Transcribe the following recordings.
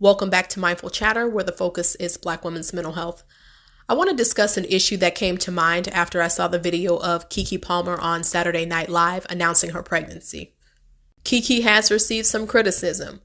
Welcome back to Mindful Chatter, where the focus is Black women's mental health. I want to discuss an issue that came to mind after I saw the video of Keke Palmer on Saturday Night Live announcing her pregnancy. Keke has received some criticism.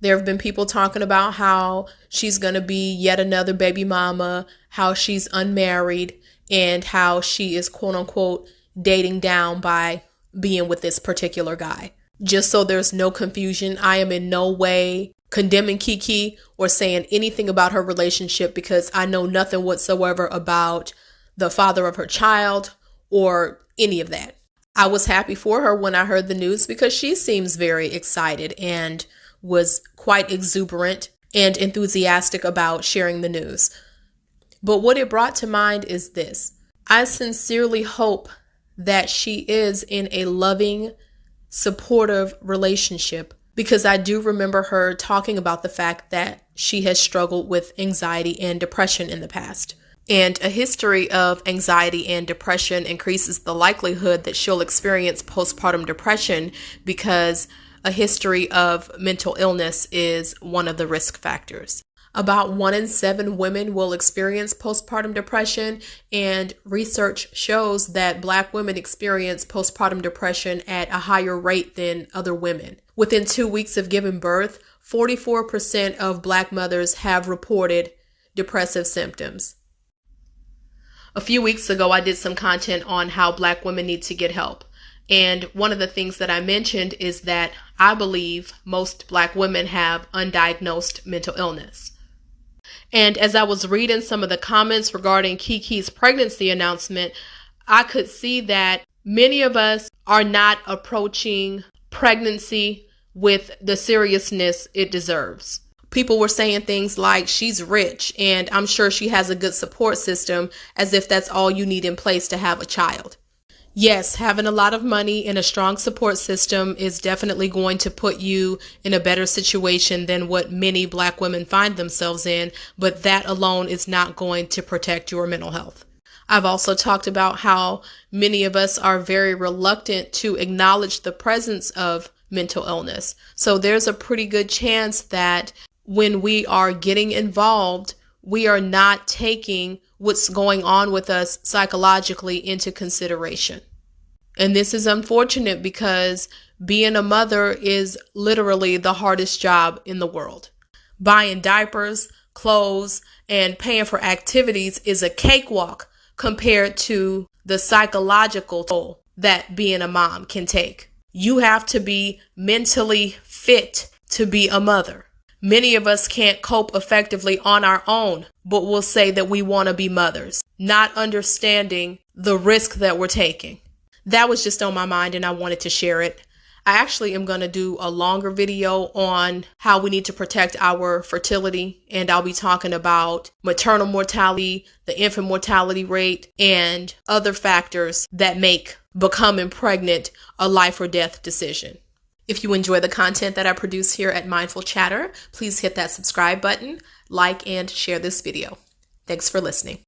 There have been people talking about how she's going to be yet another baby mama, how she's unmarried, and how she is quote unquote dating down by being with this particular guy. Just so there's no confusion, I am in no way condemning Keke or saying anything about her relationship because I know nothing whatsoever about the father of her child or any of that. I was happy for her when I heard the news because she seems very excited and was quite exuberant and enthusiastic about sharing the news. But what it brought to mind is this. I sincerely hope that she is in a loving, supportive relationship, because I do remember her talking about the fact that she has struggled with anxiety and depression in the past. And a history of anxiety and depression increases the likelihood that she'll experience postpartum depression because a history of mental illness is one of the risk factors. About 1 in 7 women will experience postpartum depression, and research shows that Black women experience postpartum depression at a higher rate than other women. Within 2 weeks of giving birth, 44% of Black mothers have reported depressive symptoms. A few weeks ago, I did some content on how Black women need to get help. And one of the things that I mentioned is that I believe most Black women have undiagnosed mental illness. And as I was reading some of the comments regarding Keke's pregnancy announcement, I could see that many of us are not approaching pregnancy with the seriousness it deserves. People were saying things like she's rich and I'm sure she has a good support system, as if that's all you need in place to have a child. Yes, having a lot of money and a strong support system is definitely going to put you in a better situation than what many Black women find themselves in, but that alone is not going to protect your mental health. I've also talked about how many of us are very reluctant to acknowledge the presence of mental illness. So there's a pretty good chance that when we are getting involved, we are not taking what's going on with us psychologically into consideration. And this is unfortunate because being a mother is literally the hardest job in the world. Buying diapers, clothes, and paying for activities is a cakewalk compared to the psychological toll that being a mom can take. You have to be mentally fit to be a mother. Many of us can't cope effectively on our own, but we'll say that we want to be mothers, not understanding the risk that we're taking. That was just on my mind and I wanted to share it. I actually am going to do a longer video on how we need to protect our fertility, and I'll be talking about maternal mortality, the infant mortality rate, and other factors that make becoming pregnant a life or death decision. If you enjoy the content that I produce here at Mindful Chatter, please hit that subscribe button, like, and share this video. Thanks for listening.